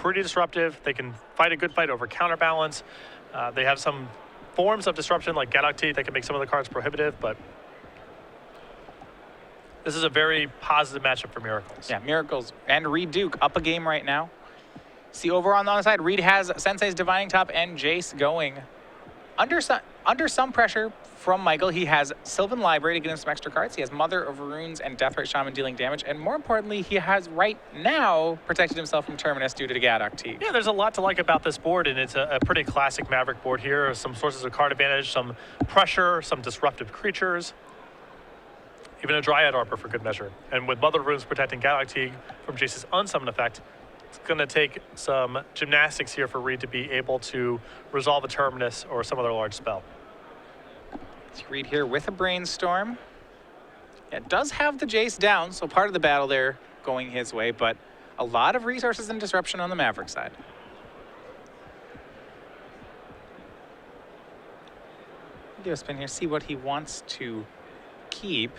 pretty disruptive. They can fight a good fight over counterbalance. They have some forms of disruption like Galactic that can make some of the cards prohibitive, but this is a very positive matchup for Miracles. Yeah, Miracles and Reid Duke up a game right now. See, over on the other side, Reid has Sensei's Divining Top and Jace going. Under some pressure from Michael, he has Sylvan Library to get him some extra cards. He has Mother of Runes and Deathrite Shaman dealing damage. And more importantly, he has right now protected himself from Terminus due to the Gadok. Yeah, there's a lot to like about this board, and it's a pretty classic Maverick board here. Some sources of card advantage, some pressure, some disruptive creatures. Even a Dryad Arbor for good measure. And with Mother of Runes protecting Galactic from Jace's unsummon effect, it's going to take some gymnastics here for Reid to be able to resolve a Terminus or some other large spell. Let's Reid here with a Brainstorm. Yeah, it does have the Jace down, so part of the battle there going his way, but a lot of resources and disruption on the Maverick side. Do a spin here, see what he wants to keep.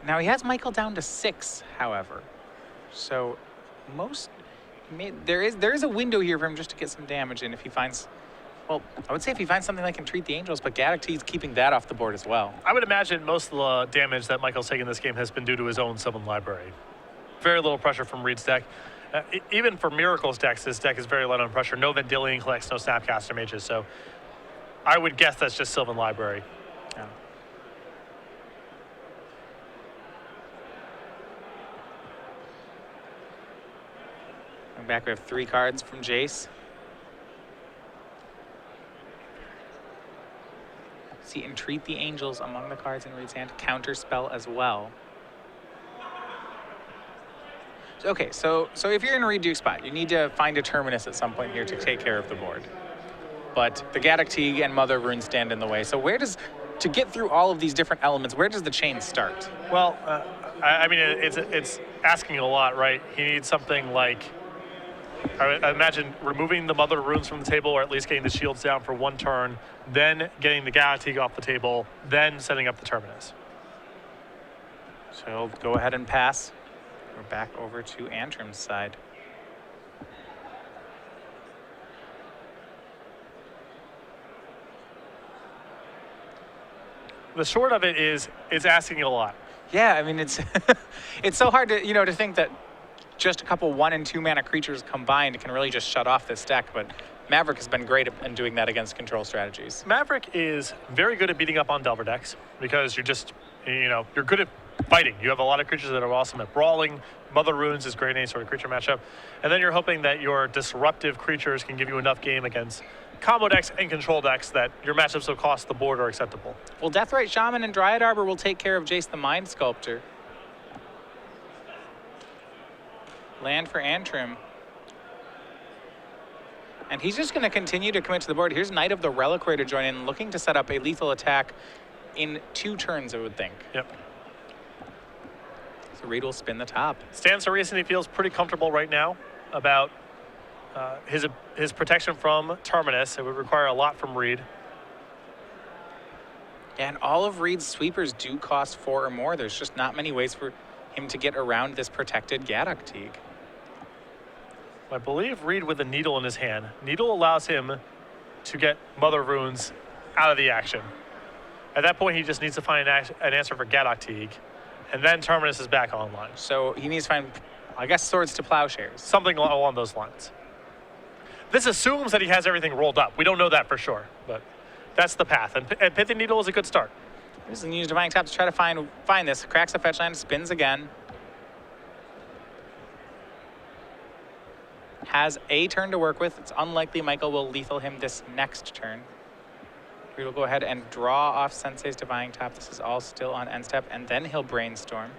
Now he has Michael down to 6, however. So there is a window here for him just to get some damage in if he finds, well, I would say if he finds something that can treat the Angels, but Gadok's keeping that off the board as well. I would imagine most of the damage that Michael's taken in this game has been due to his own Sylvan Library. Very little pressure from Reid's deck. Even for Miracles decks, this deck is very light on pressure. No Vendilion collects, no Snapcaster Mages, so I would guess that's just Sylvan Library. Yeah. Back, we have 3 cards from Jace. See, Entreat the Angels among the cards in Reid's hand. Counter spell as well. Okay, so if you're in a Reid Duke spot, you need to find a Terminus at some point here to take care of the board. But the Gadok and Mother of Runes stand in the way. So to get through all of these different elements, where does the chain start? Well, I mean, it's asking a lot, right? He needs something like, I imagine removing the Mother of Runes from the table, or at least getting the shields down for 1 turn, then getting the Galactic off the table, then setting up the Terminus. So he'll go ahead and pass. We're back over to Antrim's side. The short of it is, it's asking a lot. Yeah, I mean, it's it's so hard to, to think that just a couple 1 and 2 mana creatures combined can really just shut off this deck, but Maverick has been great at doing that against control strategies. Maverick is very good at beating up on Delver decks because you're just, you're good at fighting. You have a lot of creatures that are awesome at brawling. Mother Runes is great in any sort of creature matchup. And then you're hoping that your disruptive creatures can give you enough game against combo decks and control decks that your matchups will cost the board are acceptable. Well, Deathrite Shaman and Dryad Arbor will take care of Jace the Mind Sculptor. Land for Antrim. And he's just going to continue to commit to the board. Here's Knight of the Reliquary to join in, looking to set up a lethal attack in 2 turns, I would think. Yep. So Reid will spin the top. Stan Sariason, he feels pretty comfortable right now about his protection from Terminus. It would require a lot from Reid. And all of Reid's sweepers do cost 4 or more. There's just not many ways for him to get around this protected Gadok. I believe Reid with a Needle in his hand. Needle allows him to get Mother of Runes out of the action. At that point, he just needs to find an answer for Gadok, and then Terminus is back online. So he needs to find, I guess, Swords to Plowshares. Something along those lines. This assumes that he has everything rolled up. We don't know that for sure, but that's the path. And Pithy Needle is a good start. He's going to use Divining Top to try to find this. Cracks a fetch land, spins again. Has a turn to work with. It's unlikely Michael will lethal him this next turn. We will go ahead and draw off Sensei's Divining Top. This is all still on end step, and then he'll Brainstorm.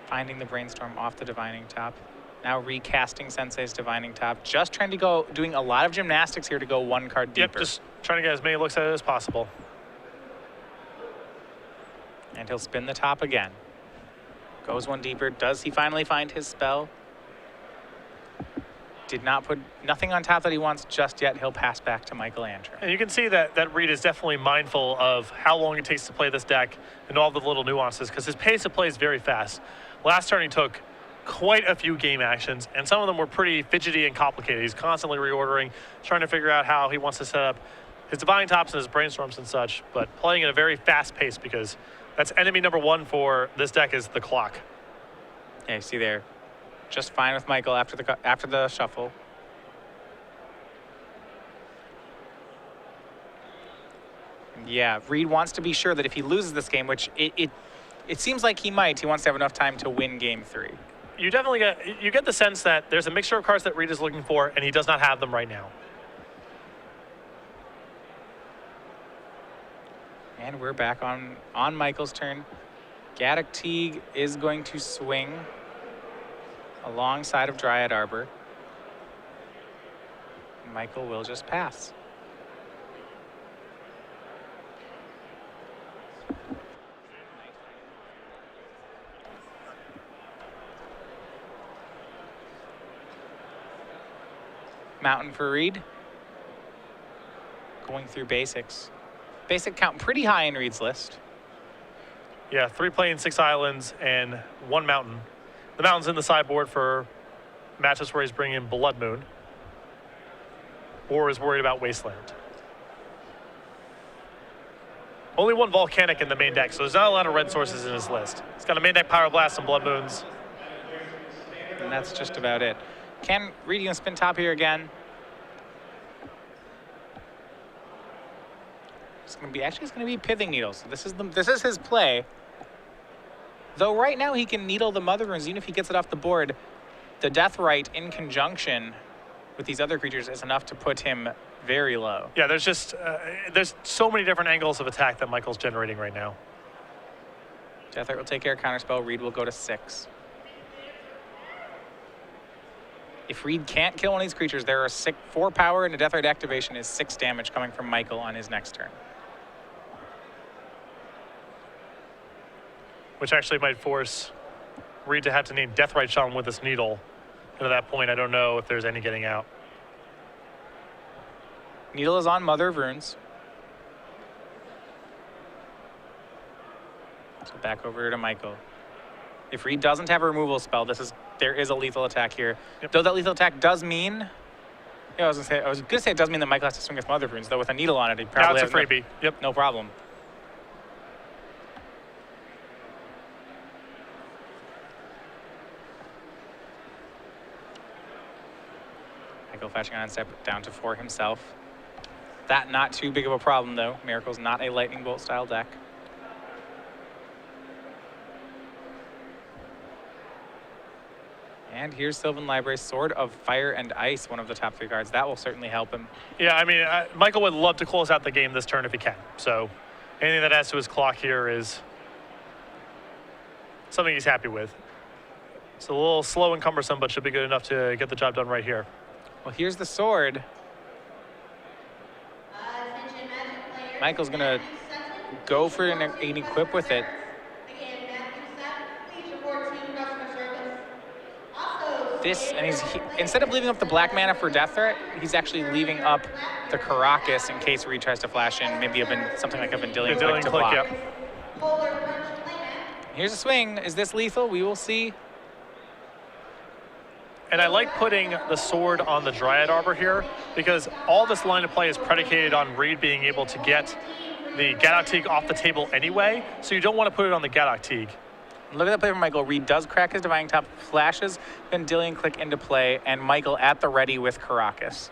Finding the Brainstorm off the Divining Top. Now recasting Sensei's Divining Top. Just trying to go, doing a lot of gymnastics here to go 1 card deeper. Yep, just trying to get as many looks at it as possible. And he'll spin the top again. Goes 1 deeper. Does he finally find his spell? did not put nothing on top that he wants just yet. He'll pass back to Michael Antrim. And you can see that Reid is definitely mindful of how long it takes to play this deck and all the little nuances, because his pace of play is very fast. Last turn he took quite a few game actions, and some of them were pretty fidgety and complicated. He's constantly reordering, trying to figure out how he wants to set up his Divine Tops and his Brainstorms and such, but playing at a very fast pace, because that's enemy number one for this deck is the clock. Yeah, you see there, just fine with Michael after the shuffle. Yeah, Reid wants to be sure that if he loses this game, which it seems like he might, he wants to have enough time to win game 3. You definitely get the sense that there's a mixture of cards that Reid is looking for, and he does not have them right now. And we're back on Michael's turn. Gaddock Teague is going to swing alongside of Dryad Arbor. Michael will just pass. Mountain for Reid. Going through basics. Basic count pretty high in Reid's list. Yeah, 3 plains, 6 islands, and 1 mountain. The mountain's in the sideboard for matches where he's bringing in Blood Moon or is worried about Wasteland. Only 1 volcanic in the main deck, so there's not a lot of red sources in his list. He's got a main deck Pyroblast and Blood Moons. And that's just about it. Can Reid gonna spin top here again? It's gonna be Pithing Needles. This is his play. Though right now he can needle the Mother Runes, even if he gets it off the board. The Deathrite in conjunction with these other creatures is enough to put him very low. Yeah, there's just there's so many different angles of attack that Michael's generating right now. Deathrite will take care of Counterspell. Reid will go to 6. If Reid can't kill one of these creatures, there are 4 power, and a Deathrite activation is 6 damage coming from Michael on his next turn. Which actually might force Reid to have to name Deathrite Shaman with this needle. And at that point, I don't know if there's any getting out. Needle is on Mother of Runes. So back over to Michael. If Reid doesn't have a removal spell, there is a lethal attack here. Yep. Though that lethal attack does mean, I was gonna say it does mean that Michael has to swing with Mother of Runes. Though with a needle on it, he probably has a freebie. Yep, no problem. Michael fetching on step down to 4 himself. That not too big of a problem though. Miracle's not a Lightning Bolt style deck. And here's Sylvan Library's Sword of Fire and Ice, one of the top 3 cards. That will certainly help him. Yeah, I mean, Michael would love to close out the game this turn if he can. So anything that adds to his clock here is something he's happy with. It's a little slow and cumbersome, but should be good enough to get the job done right here. Well, here's the sword. Michael's going to go for an equip with it. And instead of leaving up the black mana for Death Threat, he's actually leaving up the Karakas in case Reid tries to flash in, maybe something like a Vendilion Click to block. Yep. Here's a swing. Is this lethal? We will see. And I like putting the sword on the Dryad Arbor here because all this line of play is predicated on Reid being able to get the Gaddock Teague off the table anyway, so you don't want to put it on the Gaddock Teague. Look at that play from Michael. Reid does crack his Divining Top, flashes Vendilion Click into play, and Michael at the ready with Karakas.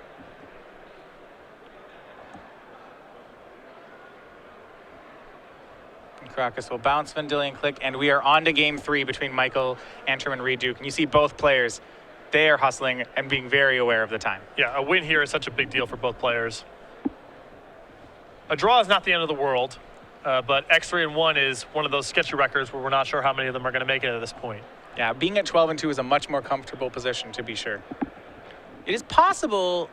Karakas will bounce Vendilion Click, and we are on to game 3 between Michael, Antrim, and Reid Duke. And you see both players, they are hustling and being very aware of the time. Yeah, a win here is such a big deal for both players. A draw is not the end of the world. But X3-1 is one of those sketchy records where we're not sure how many of them are going to make it at this point. Yeah, being at 12-2 is a much more comfortable position, to be sure. It is possible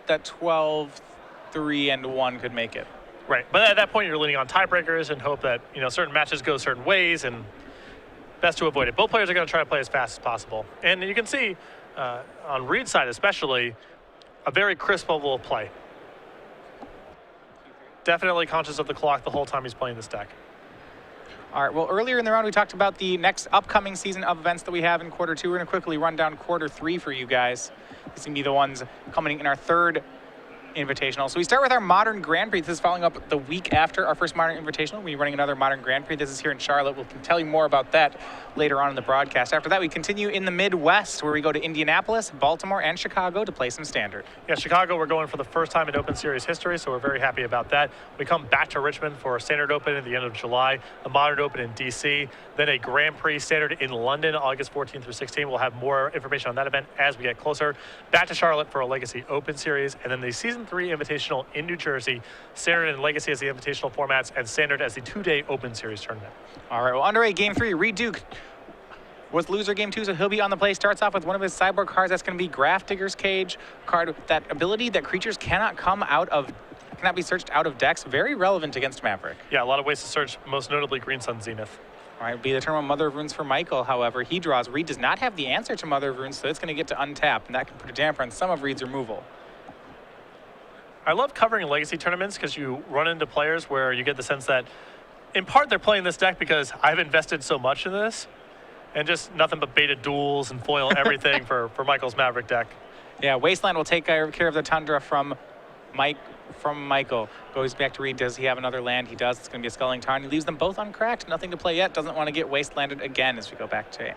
that 12-3-1 could make it. Right, but at that point you're leaning on tiebreakers and hope that certain matches go certain ways, and best to avoid it. Both players are going to try to play as fast as possible, and you can see on Reid's side especially, a very crisp level of play. Definitely conscious of the clock the whole time he's playing this deck. All right, well, earlier in the round, we talked about the next upcoming season of events that we have in quarter 2. We're going to quickly run down quarter 3 for you guys. These are going to be the ones coming in our third Invitational. So we start with our Modern Grand Prix. This is following up the week after our first Modern Invitational. We're running another Modern Grand Prix. This is here in Charlotte. We'll tell you more about that later on in the broadcast. After that, we continue in the Midwest, where we go to Indianapolis, Baltimore, and Chicago to play some Standard. Yeah, Chicago, we're going for the first time in Open Series history, so we're very happy about that. We come back to Richmond for a Standard Open at the end of July, a Modern Open in D.C., then a Grand Prix Standard in London, August 14th through 16th. We'll have more information on that event as we get closer. Back to Charlotte for a Legacy Open Series, and then the Season 3 Invitational in New Jersey, Standard and Legacy as the Invitational formats, and Standard as the 2-day Open Series tournament. All right, well, underway Game 3, Reid Duke was loser Game 2, so he'll be on the play. Starts off with one of his sideboard cards. That's going to be Grafdigger's Cage, card with that ability that creatures cannot be searched out of decks. Very relevant against Maverick. Yeah, a lot of ways to search, most notably Green Sun Zenith. All right, be the turn of Mother of Runes for Michael. However, he draws. Reid does not have the answer to Mother of Runes, so it's going to get to untap, and that can put a damper on some of Reid's removal. I love covering Legacy tournaments because you run into players where you get the sense that, in part, they're playing this deck because I've invested so much in this, and just nothing but beta duels and foil everything for Michael's Maverick deck. Yeah, Wasteland will take care of the Tundra from Michael. Goes back to Reid. Does he have another land? He does. It's going to be a Sculling Tarn. He leaves them both uncracked. Nothing to play yet. Doesn't want to get Wastelanded again as we go back to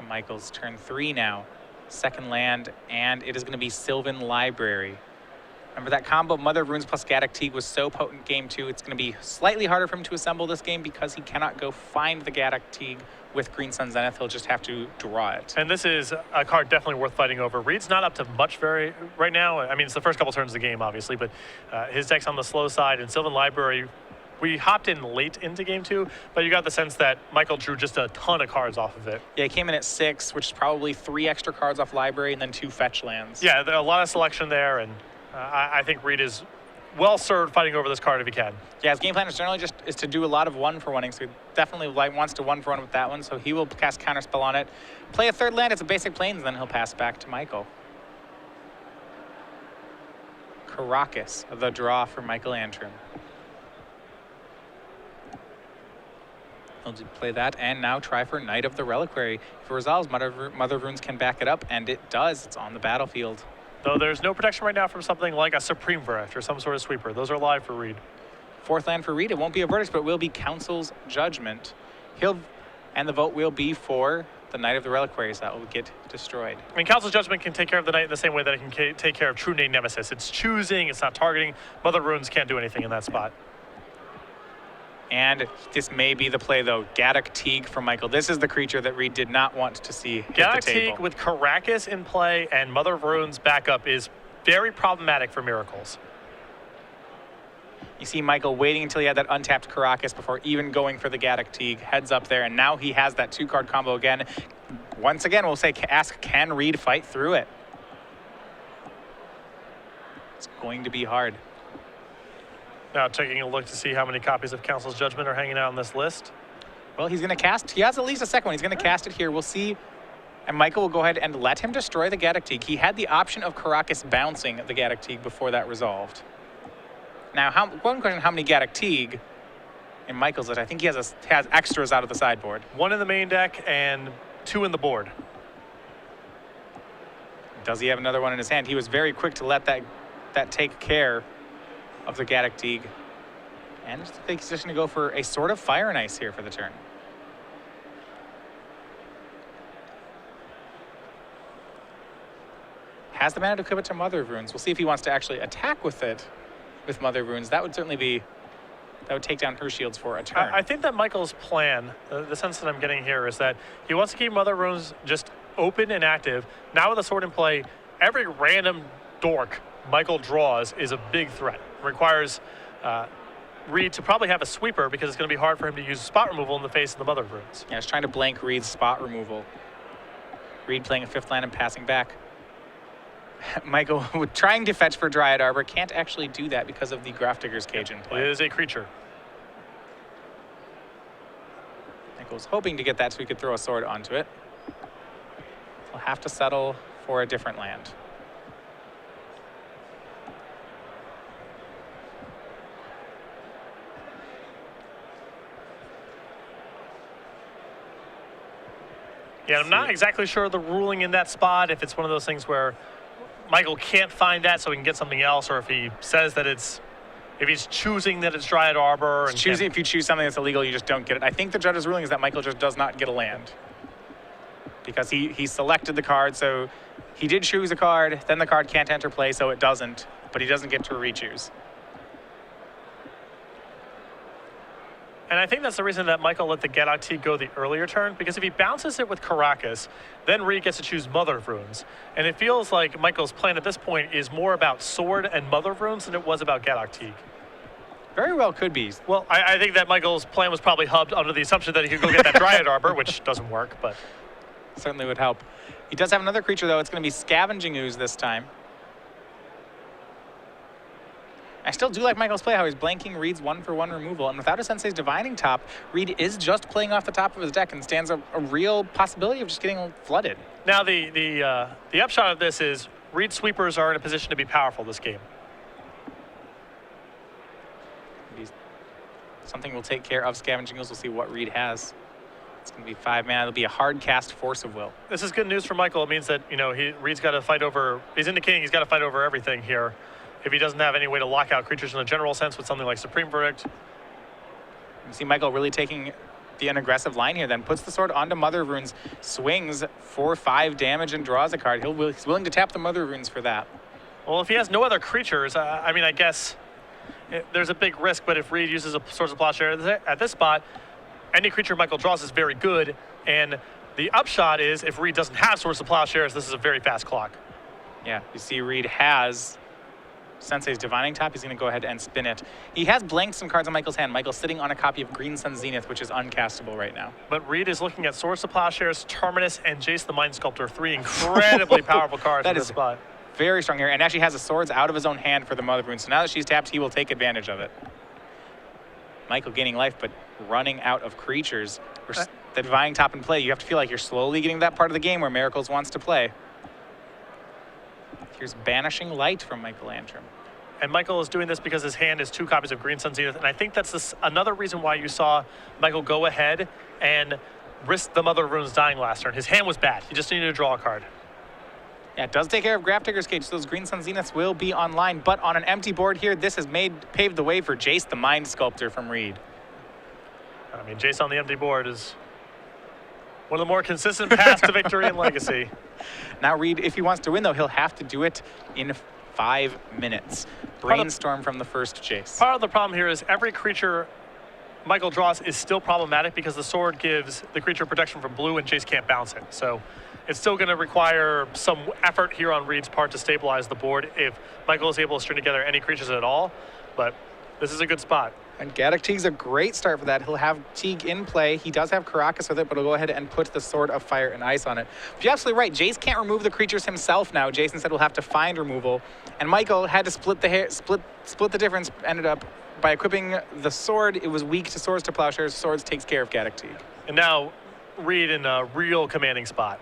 Michael's turn 3 now. Second land, and it is going to be Sylvan Library. Remember that combo Mother of Runes plus Gaddock Teeg was so potent Game 2. It's going to be slightly harder for him to assemble this game because he cannot go find the Gaddock Teeg with Green Sun Zenith. He'll just have to draw it. And this is a card definitely worth fighting over. Reid's not up to much right now. I mean, it's the first couple turns of the game, obviously, but his deck's on the slow side. And Sylvan Library, we hopped in late into Game 2, but you got the sense that Michael drew just a ton of cards off of it. Yeah, he came in at 6, which is probably 3 extra cards off Library and then 2 fetch lands. Yeah, there are a lot of selection there, and I think Reid is well served fighting over this card if he can. Yeah, his game plan is generally just to do a lot of 1-for-1ing, so he definitely wants to 1-for-1 with that one, so he will cast Counterspell on it. Play a third land, it's a basic Plains, and then he'll pass back to Michael. Caracas, the draw for Michael Antrim. He'll play that, and now try for Knight of the Reliquary. If it resolves, Mother of Runes can back it up, and it does. It's on the battlefield. Though there's no protection right now from something like a Supreme Verdict or some sort of sweeper. Those are live for Reid. Fourth land for Reid. It won't be a verdict, but it will be Council's Judgment. And the vote will be for the Knight of the Reliquaries. That will get destroyed. I mean, Council's Judgment can take care of the Knight in the same way that it can take care of True Name Nemesis. It's choosing, it's not targeting. Mother of Runes can't do anything in that spot. And this may be the play, though. Gaddock Teeg from Michael. This is the creature that Reid did not want to see hit Gaddock the table. Teeg with Caracas in play and Mother of Runes backup is very problematic for Miracles. You see Michael waiting until he had that untapped Caracas before even going for the Gaddock Teeg. Heads up there, and now he has that 2-card combo again. Once again, we'll say, ask, can Reid fight through it? It's going to be hard. Now taking a look to see how many copies of Council's Judgment are hanging out on this list. Well, he's going to cast. He has at least a second one. He's going to cast it here. We'll see. And Michael will go ahead and let him destroy the Gaddock Teeg. He had the option of Caracas bouncing the Gaddock Teeg before that resolved. Now, one question, how many Gaddock Teeg in Michael's list? I think he has extras out of the sideboard. 1 in the main deck and 2 in the board. Does he have another one in his hand? He was very quick to let that take care of the Gaddock Teeg. And I think he's just going to go for a sort of Fire and Ice here for the turn. Has the mana to equip it to Mother of Runes. We'll see if he wants to actually attack with it with Mother of Runes. That would certainly be, that would take down her shields for a turn. I think that Michael's plan, the sense that I'm getting here is that he wants to keep Mother of Runes just open and active. Now with the sword in play, every random dork Michael draws is a big threat. It requires Reid to probably have a sweeper because it's going to be hard for him to use spot removal in the face of the Mother of Runes. Yeah, he's trying to blank Reid's spot removal. Reid playing a 5th land and passing back. Michael trying to fetch for Dryad Arbor, can't actually do that because of the Grafdigger's Cage in play. It is a creature. Michael was hoping to get that so he could throw a sword onto it. He'll have to settle for a different land. Yeah, I'm not exactly sure of the ruling in that spot, if it's one of those things where Michael can't find that so he can get something else, or if he says that if he's choosing that it's Dryad Arbor. And if you choose something that's illegal, you just don't get it. I think the judge's ruling is that Michael just does not get a land. Because he selected the card, so he did choose a card, then the card can't enter play, so it doesn't, but he doesn't get to re-choose. And I think that's the reason that Michael let the Get-Out go the earlier turn, because if he bounces it with Caracas, then Reid gets to choose Mother of Runes. And it feels like Michael's plan at this point is more about Sword and Mother of Runes than it was about Get-Out. Very well could be. Well, I think that Michael's plan was probably hubbed under the assumption that he could go get that Dryad Arbor, which doesn't work, but certainly would help. He does have another creature, though. It's going to be Scavenging Ooze this time. I still do like Michael's play, how he's blanking Reid's 1-for-1 removal, and without a Sensei's Divining Top, Reid is just playing off the top of his deck and stands a real possibility of just getting flooded. Now the upshot of this is Reid sweepers are in a position to be powerful this game. Something will take care of Scavenging Ooze. We'll see what Reid has. It's going to be 5 mana. It'll be a hard cast Force of Will. This is good news for Michael. It means that, Reid's got to fight over, he's indicating he's got to fight over everything here. If he doesn't have any way to lock out creatures in a general sense with something like Supreme Verdict. You see Michael really taking an aggressive line here, then puts the sword onto Mother of Runes, swings for 5 damage and draws a card. He's willing to tap the Mother of Runes for that. Well, if he has no other creatures, I guess there's a big risk, but if Reid uses a Swords of Plowshare at this spot, any creature Michael draws is very good, and the upshot is if Reid doesn't have Swords of Plowshares, this is a very fast clock. Yeah, you see Reid has Sensei's Divining Top. He's going to go ahead and spin it. He has blanked some cards on Michael's hand. Michael's sitting on a copy of Green Sun Zenith, which is uncastable right now. But Reid is looking at Swords of Plowshares, Terminus, and Jace the Mind Sculptor, 3 incredibly powerful cards in this spot. Very strong here, and actually has the swords out of his own hand for the Mother of Runes. So now that she's tapped, he will take advantage of it. Michael gaining life, but running out of creatures. The Divining Top in play, you have to feel like you're slowly getting that part of the game where Miracles wants to play. Here's Banishing Light from Michael Antrim. And Michael is doing this because his hand is 2 copies of Green Sun Zenith, and I think that's another reason why you saw Michael go ahead and risk the Mother of Runes dying last turn. His hand was bad. He just needed to draw a card. Yeah, it does take care of Grafdigger's Cage, so those Green Sun Zeniths will be online, but on an empty board here, this has paved the way for Jace the Mind Sculptor from Reid. I mean, Jace on the empty board is one of the more consistent paths to victory in Legacy. Now Reid, if he wants to win, though, he'll have to do it in 5 minutes. Brainstorm from the first Jace. Part of the problem here is every creature Michael draws is still problematic because the sword gives the creature protection from blue and Jace can't bounce it. So it's still going to require some effort here on Reid's part to stabilize the board if Michael is able to string together any creatures at all. But this is a good spot. And Gaddock Teague's a great start for that. He'll have Teague in play. He does have Caracas with it, but he'll go ahead and put the Sword of Fire and Ice on it. But you're absolutely right. Jace can't remove the creatures himself now. Jason said we'll have to find removal. And Michael had to split the difference, ended up by equipping the sword. It was weak to Swords to Plowshares. Swords takes care of Gaddock Teague. And now Reid in a real commanding spot.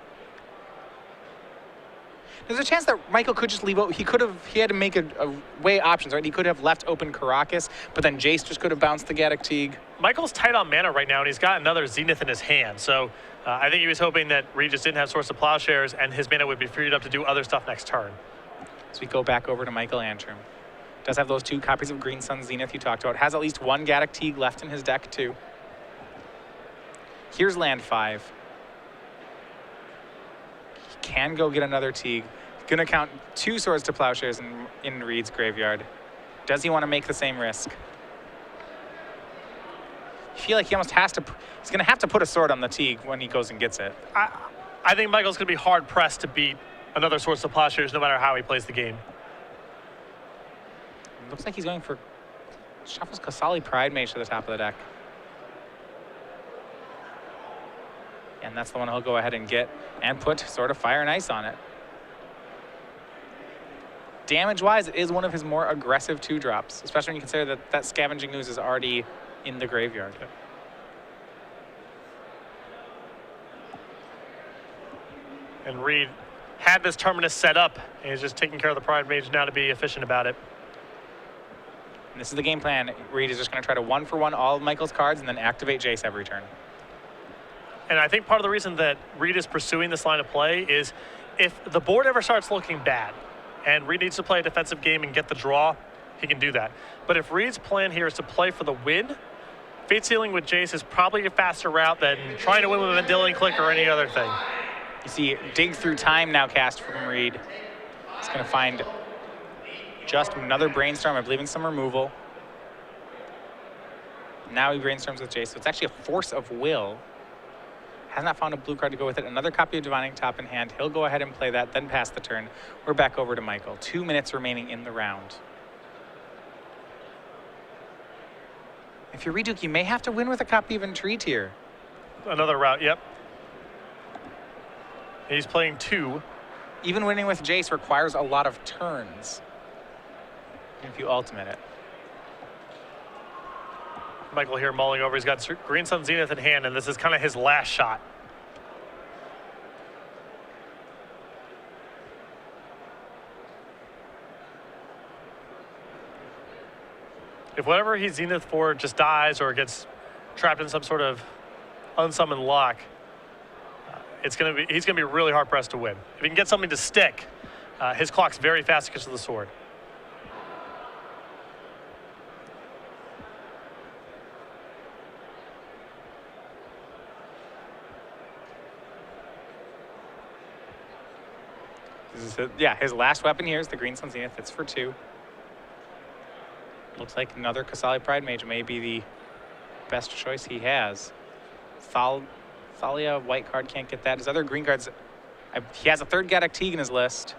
There's a chance that Michael could just leave out. He had to make a way options, right? He could have left open Caracas, but then Jace just could have bounced the Gaddock Teague. Michael's tight on mana right now, and he's got another Zenith in his hand. So I think he was hoping that Reid just didn't have Swords of Plowshares, and his mana would be freed up to do other stuff next turn. So we go back over to Michael Antrim. Does have those 2 copies of Green Sun Zenith you talked about. Has at least 1 Gaddock Teague left in his deck, too. Here's land 5. He can go get another Teague. Gonna count 2 Swords to Plowshares in Reid's graveyard. Does he want to make the same risk? I feel like he almost has to. He's gonna have to put a sword on the Teague when he goes and gets it. I think Michael's gonna be hard pressed to beat another Swords to Plowshares no matter how he plays the game. Looks like he's going for shuffles Kasali Pride Mage to the top of the deck. And that's the one he'll go ahead and get and put Sword of Fire and Ice on it. Damage-wise, it is one of his more aggressive 2-drops, especially when you consider that Scavenging Ooze is already in the graveyard. Okay. And Reid had this Terminus set up, and he's just taking care of the Pride Mage now to be efficient about it. And this is the game plan. Reid is just going to try to 1-for-1 all of Michael's cards and then activate Jace every turn. And I think part of the reason that Reid is pursuing this line of play is if the board ever starts looking bad and Reid needs to play a defensive game and get the draw, he can do that. But if Reid's plan here is to play for the win, Fate Sealing with Jace is probably a faster route than trying to win with a Vendilion Click or any other thing. You see Dig Through Time now cast from Reid. He's going to find just another Brainstorm, I believe in some removal. Now he Brainstorms with Jace, so it's actually a Force of Will. Has not found a blue card to go with it. Another copy of Divining Top in hand. He'll go ahead and play that, then pass the turn. We're back over to Michael. 2 minutes remaining in the round. If you're Reduke, you may have to win with a copy of Entreat here. Another route, yep. He's playing 2. Even winning with Jace requires a lot of turns if you ultimate it. Michael here mulling over. He's got Green Sun Zenith in hand, and this is kind of his last shot. If whatever he's Zenith for just dies or gets trapped in some sort of unsummoned lock, he's gonna be really hard pressed to win. If he can get something to stick, his clock's very fast to get to the sword. Yeah, his last weapon here is the Green Sun Zenith. It's for 2. Looks like another Kasali Pride Mage may be the best choice he has. Thalia, white card, can't get that. His other green cards, he has a 3rd Gaddock Teague in his list.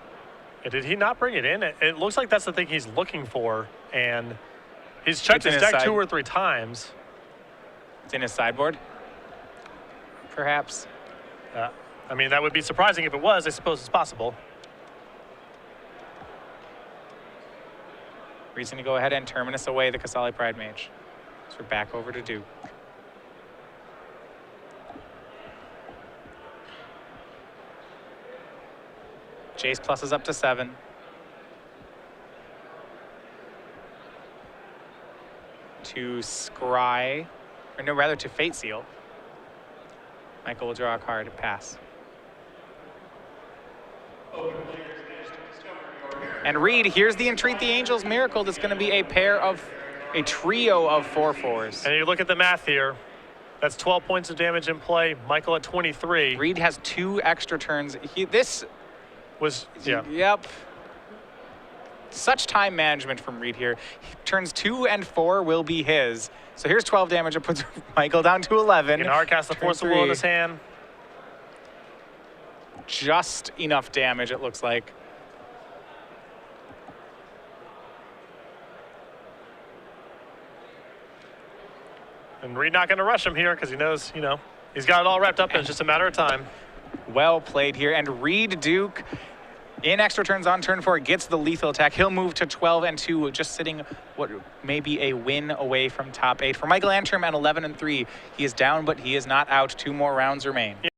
Did he not bring it in? It looks like that's the thing he's looking for, and he's checked his deck 2 or 3 times. It's in his sideboard, perhaps. I mean, that would be surprising if it was. I suppose it's possible. Reason to go ahead and Terminus away the Kasali Pride Mage. So we're back over to Duke. Jace pluses up to 7. To Scry, or no, rather to Fate Seal. Michael will draw a card and pass. And Reid, here's the Entreat the Angels Miracle. That's going to be a trio of 4/4s. And you look at the math here. That's 12 points of damage in play. Michael at 23. Reid has 2 extra turns. Yep. Such time management from Reid here. Turns 2 and 4 will be his. So here's 12 damage. It puts Michael down to 11. He can hard cast the Force of Will in his hand. Just enough damage, it looks like. And Reid not going to rush him here because he knows, he's got it all wrapped up and it's just a matter of time. Well played here. And Reid Duke, in extra turns on turn 4, gets the lethal attack. He'll move to 12 and 2, just sitting what may be a win away from top 8. For Michael Antrim at 11 and 3, he is down, but he is not out. 2 more rounds remain.